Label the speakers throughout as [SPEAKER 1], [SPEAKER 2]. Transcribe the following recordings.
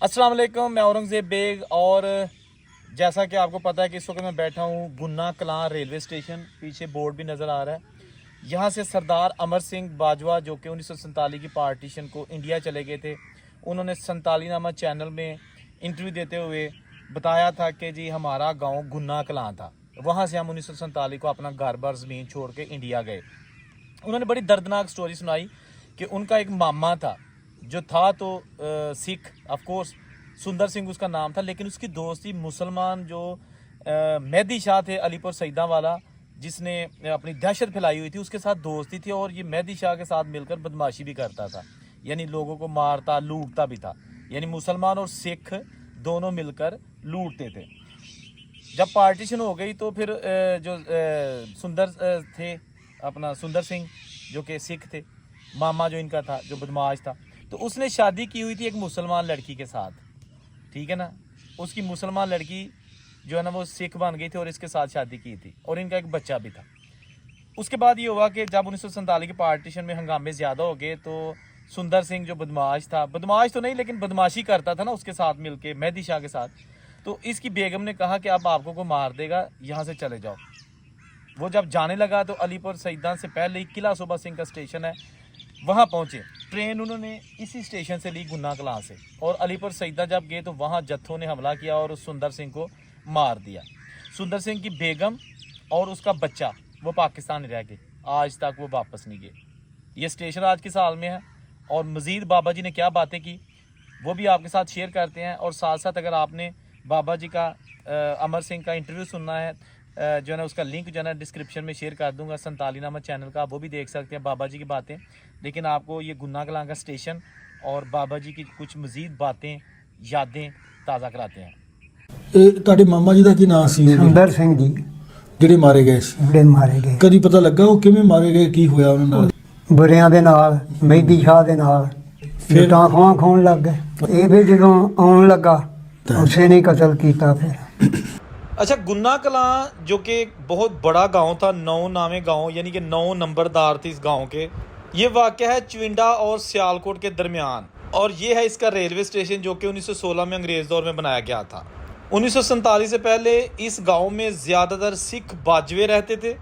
[SPEAKER 1] अस्सलाम वालेकुम, मैं औरंगज़ेब बेग। और जैसा कि आपको पता है कि इस वक्त मैं बैठा हूँ गुन्ना कलां रेलवे स्टेशन। पीछे बोर्ड भी नज़र आ रहा है। यहाँ से सरदार अमर सिंह बाजवा जो कि 1947 की पार्टीशन को इंडिया चले गए थे, उन्होंने संताली नामा चैनल में इंटरव्यू देते हुए बताया था कि जी हमारा गाँव गुन्ना कलां था। वहाँ से हम 1947 को अपना घर बार ज़मीन छोड़ के इंडिया गए। उन्होंने बड़ी दर्दनाक स्टोरी सुनाई कि उनका एक मामा था जो था तो सिख, ऑफ कोर्स सुंदर सिंह उसका नाम था, लेकिन उसकी दोस्ती मुसलमान जो मेहदी शाह थे अलीपुर सईदा वाला, जिसने अपनी दहशत फैलाई हुई थी, उसके साथ दोस्ती थी। और ये मेहदी शाह के साथ मिलकर बदमाशी भी करता था, यानी लोगों को मारता लूटता भी था। यानी मुसलमान और सिख दोनों मिलकर लूटते थे। जब पार्टीशन हो गई तो फिर जो सुंदर थे, अपना सुंदर सिंह जो कि सिख थे, मामा जो इनका था जो बदमाश था, तो उसने शादी की हुई थी एक मुसलमान लड़की के साथ, ठीक है ना। उसकी मुसलमान लड़की जो है ना वो सिख बन गई थी और इसके साथ शादी की थी, और इनका एक बच्चा भी था। उसके बाद ये हुआ कि जब 1947 के पार्टीशन में हंगामे ज़्यादा हो गए तो सुंदर सिंह जो बदमाश था, बदमाश तो नहीं लेकिन बदमाशी करता था ना उसके साथ मिलके मेहदी शाह के साथ, तो इसकी बेगम ने कहा कि अब आपको को मार देगा, यहाँ से चले जाओ। वो जब जाने लगा तो अलीपुर सईदा से पहले ही किला सूबा सिंह का स्टेशन है, वहाँ पहुँचे। ट्रेन उन्होंने इसी स्टेशन से ली गुन्ना कलां से, और अलीपुर सईदा जब गए तो वहाँ जत्थों ने हमला किया और उस सुंदर सिंह को मार दिया। सुंदर सिंह की बेगम और उसका बच्चा वो पाकिस्तान रह गए, आज तक वो वापस नहीं गए। ये स्टेशन आज किस हाल में है और मज़ीद बाबा जी ने क्या बातें की वो भी आपके साथ शेयर करते हैं। और साथ साथ अगर आपने बाबा जी का अमर सिंह का इंटरव्यू सुनना है, जो है ना उसका लिंक जो है ना डिस्क्रिप्शन में शेयर कर दूंगा, संताली नामा चैनल का, वो भी देख सकते हैं बाबा जी की बातें। लेकिन आपको ये गुन्ना कलां का स्टेशन और बाबा जी की कुछ मज़ीद बातें यादें ताज़ा कराते हैं।
[SPEAKER 2] ਇਹ ਤੁਹਾਡੇ ਮਾਮਾ ਜੀ ਦਾ ਕੀ ਨਾਂ ਸੀ
[SPEAKER 3] ਸੁੰਦਰ ਸਿੰਘ ਜੀ
[SPEAKER 2] ਜਿਹੜੇ ਮਾਰੇ ਗਏ ਸੀ?
[SPEAKER 3] ਜਿਹੜੇ ਮਾਰੇ ਗਏ
[SPEAKER 2] ਕਦੀ ਪਤਾ ਲੱਗਾ ਉਹ ਕਿਵੇਂ ਮਾਰੇ ਗਏ, ਕੀ ਹੋਇਆ ਉਹਨਾਂ ਨਾਲ?
[SPEAKER 3] ਬੁਰਿਆਂ ਦੇ ਨਾਲ, ਮਹਿਦੀ ਸ਼ਾਹ ਦੇ ਨਾਲ
[SPEAKER 2] ਫਿਰ?
[SPEAKER 3] ਲੁੱਟਾਂ ਖੋਹਾਂ ਖਾਣ ਲੱਗ ਗਏ। ਇਹ ਫਿਰ ਜਦੋਂ ਆਉਣ ਲੱਗਾ ਉਸੇ ਨੇ ਕਤਲ ਕੀਤਾ। ਫਿਰ
[SPEAKER 1] अच्छा, गुन्ना कलां जो कि बहुत बड़ा गांव था, 9 नामे गांव यानी कि 9 नंबरदार थे इस गांव के। ये वाक़या है चुविंडा और सियालकोट के दरमियान, और ये है इसका रेलवे स्टेशन जो कि 1916 में अंग्रेज़ दौर में बनाया गया था। 1947 से पहले इस गांव में ज़्यादातर सिख बाजवे रहते थे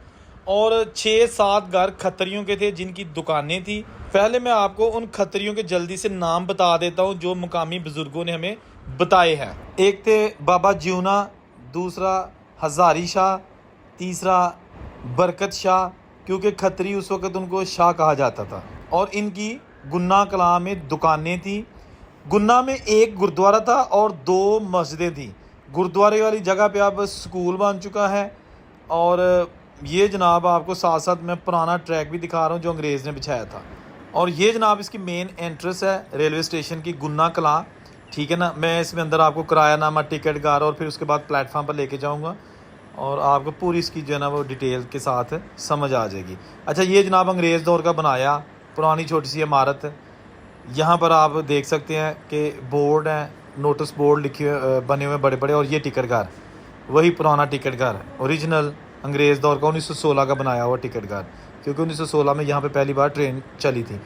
[SPEAKER 1] और 6-7 घर खत्रियों के थे जिनकी दुकानें थी। पहले मैं आपको उन खत्रियों के जल्दी से नाम बता देता हूँ जो मुकामी बुज़ुर्गों ने हमें बताए हैं। एक थे बाबा ज्यूना, दूसरा हज़ारी शाह, तीसरा बरकत शाह, क्योंकि खत्री उस वक़्त उनको शाह कहा जाता था। और इनकी गुन्ना कलां में दुकानें थी। गुन्ना में एक गुरुद्वारा था और 2 मस्जिदें थी। गुरुद्वारे वाली जगह पे अब स्कूल बन चुका है। और ये जनाब आपको साथ साथ मैं पुराना ट्रैक भी दिखा रहा हूँ जो अंग्रेज़ ने बिछाया था। और ये जनाब इसकी मेन एंट्रेंस है रेलवे स्टेशन की, गुन्ना कलां, ठीक है ना। मैं इसमें अंदर आपको किरायानामा, टिकट गार और फिर उसके बाद प्लेटफार्म पर लेके जाऊंगा और आपको पूरी इसकी जो है ना वो डिटेल के साथ समझ आ जाएगी। अच्छा, ये जनाब अंग्रेज़ दौर का बनाया पुरानी छोटी सी इमारत। यहाँ पर आप देख सकते हैं कि बोर्ड हैं, नोटिस बोर्ड लिखे बने हुए बड़े बड़े, और ये टिकट घर, वही पुराना टिकट घर ओरिजिनल अंग्रेज़ दौर का 1916 का बनाया हुआ टिकट घर, क्योंकि 1916 में यहाँ पर पहली बार ट्रेन चली थी।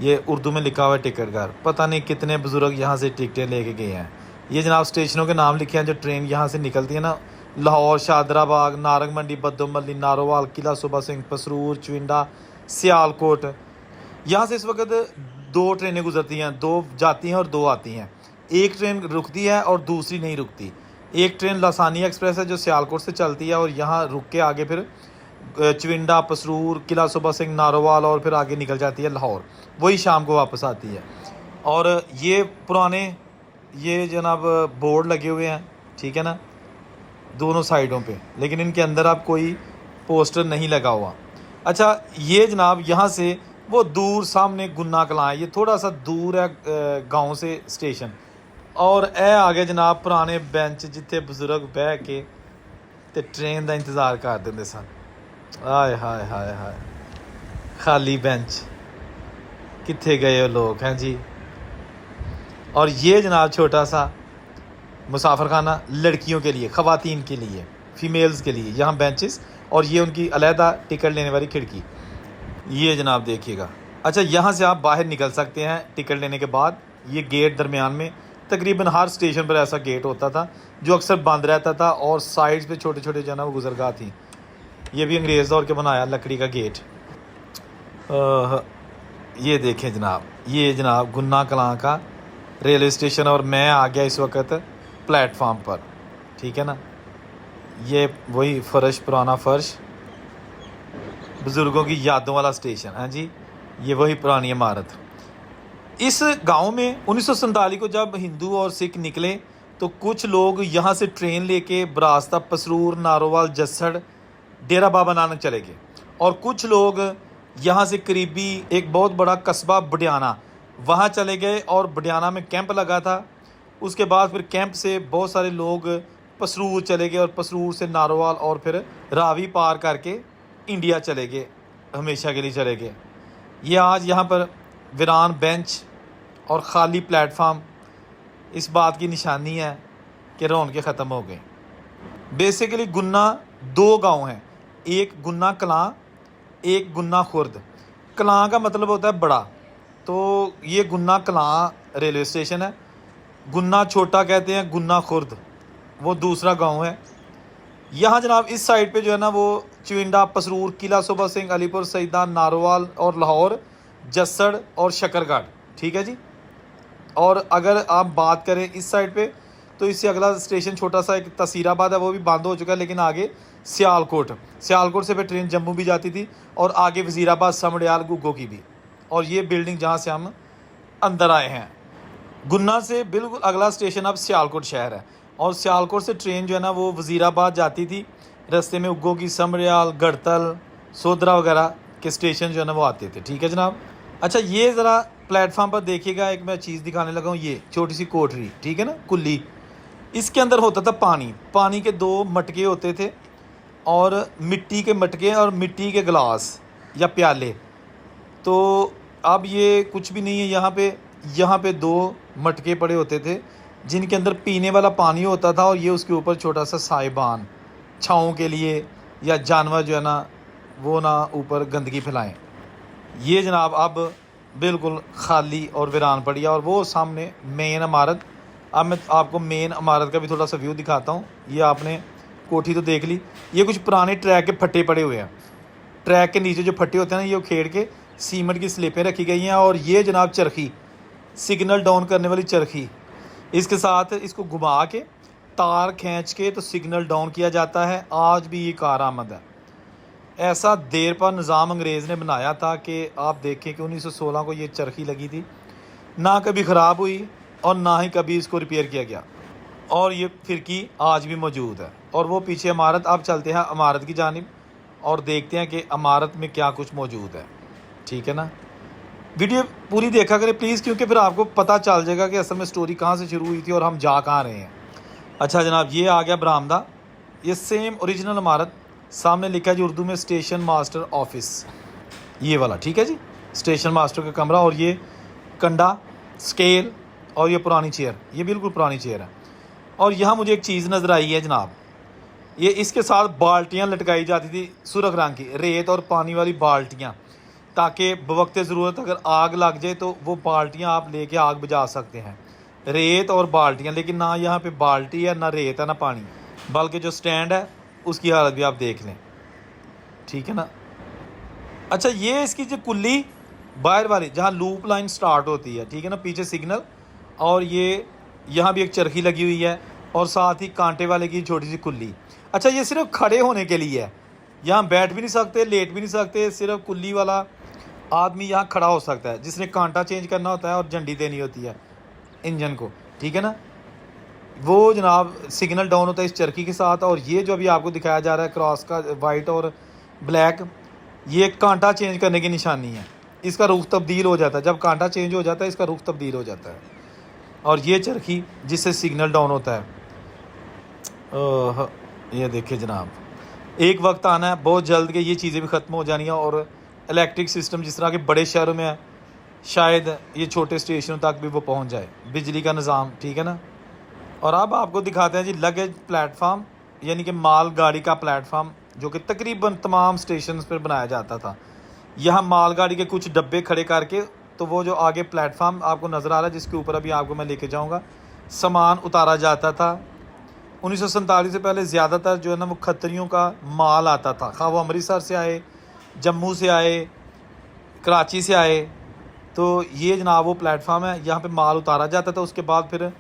[SPEAKER 1] ये उर्दू में लिखा हुआ है टिकट घर। पता नहीं कितने बुज़ुर्ग यहाँ से टिकटें लेके गए हैं। ये जनाब स्टेशनों के नाम लिखे हैं जो ट्रेन यहाँ से निकलती है ना, लाहौर, शादराबाग, नारंग मंडी, बद्दोमल्ली, नारोवाल, किला सूबा सिंह, पसरूर, चुविंडा, सियालकोट। यहाँ से इस वक्त 2 ट्रेनें गुजरती हैं, 2 जाती हैं और 2 आती हैं। एक ट्रेन रुकती है और दूसरी नहीं रुकती। एक ट्रेन लासानी एक्सप्रेस है जो सियालकोट से चलती है और यहाँ रुक के आगे फिर चुविंडा, पसरूर, किला सूबा सिंह, नारोवाल और फिर आगे निकल जाती है लाहौर, वही शाम को वापस आती है। और ये पुराने ये जनाब बोर्ड लगे हुए हैं, ठीक है ना, दोनों साइडों पे, लेकिन इनके अंदर अब कोई पोस्टर नहीं लगा हुआ। अच्छा, ये जनाब यहाँ से वो दूर सामने गुन्ना कलां है, ये थोड़ा सा दूर है गांव से स्टेशन। और ए आगे जनाब पुराने बेंच जिथे बुजुर्ग बह के ते ट्रेन का इंतज़ार कर देंगे सन। हाय हाय हाय हाय, खाली बेंच, कित्थे गए हो लोग हैं जी। और ये जनाब छोटा सा मुसाफिर खाना लड़कियों के लिए, ख़वातीन के लिए, फ़ीमेल्स के लिए, यहाँ बेंचेस, और ये उनकी अलहदा टिकट लेने वाली खिड़की, ये जनाब देखिएगा। अच्छा, यहाँ से आप बाहर निकल सकते हैं टिकट लेने के बाद। ये गेट दरमियान में तकरीबन हर स्टेशन पर ऐसा गेट होता था जो अक्सर बंद रहता था और साइड्स पे छोटे छोटे जो है ना वो गुजरगाह थी। ये भी अंग्रेज़ दौर के बनाया लकड़ी का गेट। ये देखें जनाब, ये जनाब गुन्ना कलां का रेलवे स्टेशन और मैं आ गया इस वक्त प्लेटफार्म पर, ठीक है ना। ये वही फर्श, पुराना फर्श, बुज़ुर्गों की यादों वाला स्टेशन। हाँ जी, ये वही पुरानी इमारत। इस गांव में 1947 को जब हिंदू और सिख निकले तो कुछ लोग यहाँ से ट्रेन लेके बरास्ता, पसरूर, नारोवाल, जसड़, डेरा बाबा नानक चले गए और कुछ लोग यहाँ से करीबी एक बहुत बड़ा कस्बा बडियाना वहाँ चले गए और बडियाना में कैंप लगा था। उसके बाद फिर कैंप से बहुत सारे लोग पसरूर चले गए और पसरूर से नारोवाल और फिर रावी पार करके इंडिया चले गए, हमेशा के लिए चले गए। ये आज यहाँ पर वीरान बेंच और ख़ाली प्लेटफार्म इस बात की निशानी है कि रौनकें ख़त्म हो गई। बेसिकली गुन्ना 2 गांव हैं, एक गुन्ना कलां, एक गुन्ना खुर्द। कलां का मतलब होता है बड़ा, तो ये गुन्ना कलां रेलवे स्टेशन है। गुन्ना छोटा कहते हैं गुन्ना खुर्द, वो दूसरा गांव है। यहाँ जनाब इस साइड पे जो है ना वो चविंडा, पसरूर, किला सूबा सिंह, अलीपुर, सईदा, नारोवाल और लाहौर, जसड़ और शकरगढ़, ठीक है जी। और अगर आप बात करें इस साइड पे तो इससे अगला स्टेशन छोटा सा एक तसीराबाद है, वो भी बंद हो चुका है, लेकिन आगे सियालकोट से फिर ट्रेन जम्मू भी जाती थी और आगे वज़ीराबाद, समड़ियाल, गुग्गो की भी। और ये बिल्डिंग जहाँ से हम अंदर आए हैं। गुन्ना से बिल्कुल अगला स्टेशन अब सियालकोट शहर है और सियालकोट से ट्रेन जो है ना वो वज़ीराबाद जाती थी। रास्ते में उग्गो की, समड़ियाल, गढ़तल, सोदरा वगैरह के स्टेशन जो है ना वो आते थे, ठीक है जनाब। अच्छा, ये ज़रा प्लेटफार्म पर देखिएगा, एक मैं चीज़ दिखाने लगा हूँ। ये छोटी सी कोठरी, ठीक है ना, कुल्ली, इसके अंदर होता था पानी के 2 मटके होते थे और मिट्टी के मटके और मिट्टी के गिलास या प्याले। तो अब ये कुछ भी नहीं है। यहाँ पे 2 मटके पड़े होते थे जिनके अंदर पीने वाला पानी होता था और ये उसके ऊपर छोटा सा साइबान, छाँव के लिए, या जानवर जो है ना वो ना ऊपर गंदगी फैलाएं। ये जनाब अब बिल्कुल खाली और वीरान पड़ी है और वो सामने मेन इमारत। अब मैं आपको मेन इमारत का भी थोड़ा सा व्यू दिखाता हूँ। ये आपने कोठी तो देख ली, ये कुछ पुराने ट्रैक के फट्टे पड़े हुए हैं। ट्रैक के नीचे जो फट्टे होते हैं ना, ये उखेड़ के सीमेंट की स्लेपें रखी गई हैं। और ये जनाब चरखी, सिग्नल डाउन करने वाली चरखी, इसके साथ इसको घुमा के तार खींच के तो सिग्नल डाउन किया जाता है। आज भी ये कारआमद है। ऐसा देर पर निज़ाम अंग्रेज़ ने बनाया था कि आप देखें कि 1916 को ये चरखी लगी थी, ना कभी ख़राब हुई और ना ही कभी इसको रिपेयर किया गया। और ये फिरकी आज भी मौजूद है। और वो पीछे इमारत, आप चलते हैं इमारत की जानिब और देखते हैं कि इमारत में क्या कुछ मौजूद है, ठीक है ना। वीडियो पूरी देखा करें प्लीज़, क्योंकि फिर आपको पता चल जाएगा कि असल में स्टोरी कहाँ से शुरू हुई थी और हम जा कहाँ रहे हैं। अच्छा जनाब, ये आ गया बरामदा। ये सेम ओरिजिनल इमारत, सामने लिखा है जी उर्दू में स्टेशन मास्टर ऑफिस, ये वाला, ठीक है जी, स्टेशन मास्टर का कमरा। और ये कंडा, स्केल और ये पुरानी चेयर, ये बिल्कुल पुरानी चेयर है। और यहाँ मुझे एक चीज़ नज़र आई है जनाब, ये इसके साथ बाल्टियाँ लटकाई जाती थी सुर्ख रंग की, रेत और पानी वाली बाल्टियाँ, ताकि बवक्ते ज़रूरत अगर आग लग जाए तो वो बाल्टियाँ आप लेके आग बुझा सकते हैं। रेत और बाल्टियाँ, लेकिन ना यहाँ पे बाल्टी है, ना रेत है, ना पानी, बल्कि जो स्टैंड है उसकी हालत भी आप देख लें, ठीक है ना। अच्छा, ये इसकी जो कुल्ली बाहर वाली जहाँ लूप लाइन स्टार्ट होती है, ठीक है ना, पीछे सिग्नल, और ये यहाँ भी एक चरखी लगी हुई है और साथ ही कांटे वाले की छोटी सी कुल्ली। अच्छा, ये सिर्फ खड़े होने के लिए है, यहाँ बैठ भी नहीं सकते, लेट भी नहीं सकते, सिर्फ कुल्ली वाला आदमी यहाँ खड़ा हो सकता है जिसने कांटा चेंज करना होता है और झंडी देनी होती है इंजन को, ठीक है ना। वो जनाब सिग्नल डाउन होता है इस चरखी के साथ। और ये जो अभी आपको दिखाया जा रहा है क्रॉस का वाइट और ब्लैक, ये कांटा चेंज करने की निशानी है। इसका रुख तब्दील हो जाता है, जब कांटा चेंज हो जाता है इसका रुख तब्दील हो जाता है। और ये चरखी जिससे सिग्नल डाउन होता है। ये देखिए जनाब, एक वक्त आना है बहुत जल्द कि ये चीज़ें भी ख़त्म हो जानी है और इलेक्ट्रिक सिस्टम जिस तरह के बड़े शहरों में है, शायद ये छोटे स्टेशनों तक भी वो पहुंच जाए, बिजली का निज़ाम, ठीक है ना। और अब आपको दिखाते हैं जी लगेज प्लेटफार्म, यानी कि माल गाड़ी का प्लेटफार्म, जो कि तकरीबन तमाम स्टेशन पर बनाया जाता था। यहाँ मालगाड़ी के कुछ डब्बे खड़े करके, तो वो जो आगे प्लेटफार्म आपको नज़र आ रहा है जिसके ऊपर अभी आपको मैं लेके जाऊँगा, सामान उतारा जाता था। 1947 से पहले ज़्यादातर जो है ना वो खत्रियों का माल आता था, खा वो अमृतसर से आए, जम्मू से आए, कराची से आए। तो ये जनाब वो प्लेटफार्म है, यहाँ पे माल उतारा जाता था। उसके बाद फिर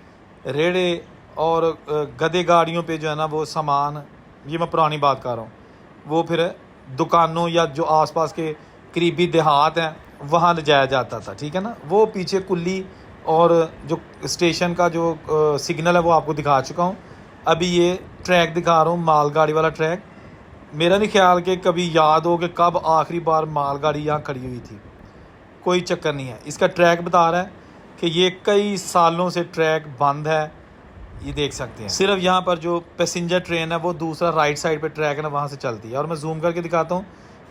[SPEAKER 1] रेड़े और गधे गाड़ियों पे जो है ना वो सामान, ये मैं पुरानी बात कर रहा हूँ, वो फिर दुकानों या जो आसपास के करीबी देहात हैं वहाँ ले जाया जाता था। ठीक है ना। वो पीछे कुल्ली और जो स्टेशन का जो सिग्नल है वो आपको दिखा चुका हूँ। अभी ये ट्रैक दिखा रहा हूँ, मालगाड़ी वाला ट्रैक। मेरा नहीं ख्याल कि कभी याद हो कि कब आखिरी बार मालगाड़ी यहाँ खड़ी हुई थी, कोई चक्कर नहीं है। इसका ट्रैक बता रहा है कि ये कई सालों से ट्रैक बंद है, ये देख सकते हैं। सिर्फ यहाँ पर जो पैसेंजर ट्रेन है वो दूसरा राइट साइड पे ट्रैक है ना, वहाँ से चलती है। और मैं जूम करके दिखाता हूँ,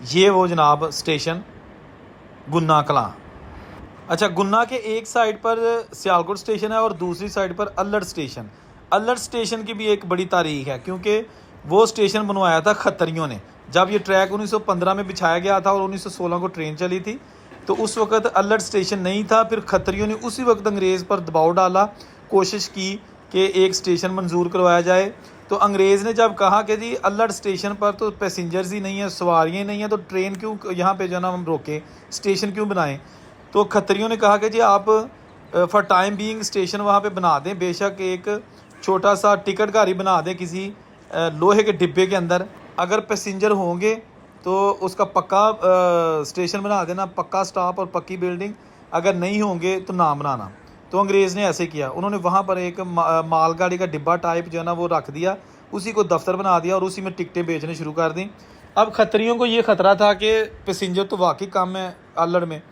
[SPEAKER 1] ये वो जनाब स्टेशन गुन्ना कलां। अच्छा, गुन्ना के एक साइड पर सियालकोट स्टेशन है और दूसरी साइड पर अल्लड़ स्टेशन। अल्लड़ स्टेशन की भी एक बड़ी तारीख है, क्योंकि वो स्टेशन बनवाया था खत्रियों ने। जब ये ट्रैक 1915 में बिछाया गया था और 1916 को ट्रेन चली थी, तो उस वक्त अल्लड़ स्टेशन नहीं था। फिर खत्रियों ने उसी वक्त अंग्रेज़ पर दबाव डाला, कोशिश की कि एक स्टेशन मंजूर करवाया जाए। तो अंग्रेज़ ने जब कहा कि जी अल्लड़ स्टेशन पर तो पैसेंजर्स ही नहीं है, सवारियाँ ही नहीं है, तो ट्रेन क्यों यहाँ पे जो ना हम रोकें, स्टेशन क्यों बनाएं। तो खत्रियों ने कहा कि जी आप फॉर टाइम बीइंग स्टेशन वहाँ पे बना दें, बेशक एक छोटा सा टिकट गाड़ी बना दें किसी लोहे के डिब्बे के अंदर। अगर पैसेंजर होंगे तो उसका पक्का स्टेशन बना देना, पक्का स्टॉप और पक्की बिल्डिंग। अगर नहीं होंगे तो ना बनाना। तो अंग्रेज़ ने ऐसे किया, उन्होंने वहाँ पर एक मालगाड़ी का डिब्बा टाइप जो है ना वो रख दिया, उसी को दफ्तर बना दिया और उसी में टिकटें बेचने शुरू कर दी। अब खत्रियों को ये ख़तरा था कि पैसेंजर तो वाकई कम है अल्लड़ में,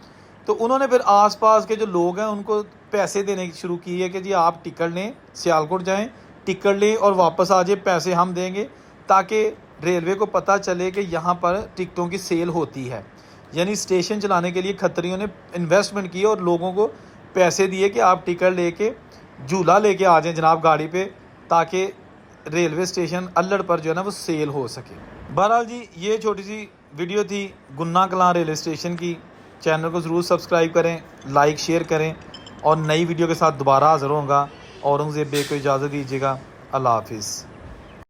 [SPEAKER 1] तो उन्होंने फिर आसपास के जो लोग हैं उनको पैसे देने शुरू किए कि जी आप टिकट लें, सियालकोट जाएं, टिकट लें और वापस आ जाए, पैसे हम देंगे, ताकि रेलवे को पता चले कि यहाँ पर टिकटों की सेल होती है। यानी स्टेशन चलाने के लिए खत्रियों ने इन्वेस्टमेंट की और लोगों को पैसे दिए कि आप टिकट लेके झूला लेके आ जाएं जनाब गाड़ी पे, ताकि रेलवे स्टेशन अल्लड़ पर जो है ना वो सेल हो सके। बहरहाल जी, ये छोटी सी वीडियो थी गुन्ना कलां रेलवे स्टेशन की। चैनल को ज़रूर सब्सक्राइब करें, लाइक शेयर करें और नई वीडियो के साथ दोबारा हाज़िर होऊंगा। औरंगज़ेब बेग को इजाज़त दीजिएगा। अल्लाह हाफिज़।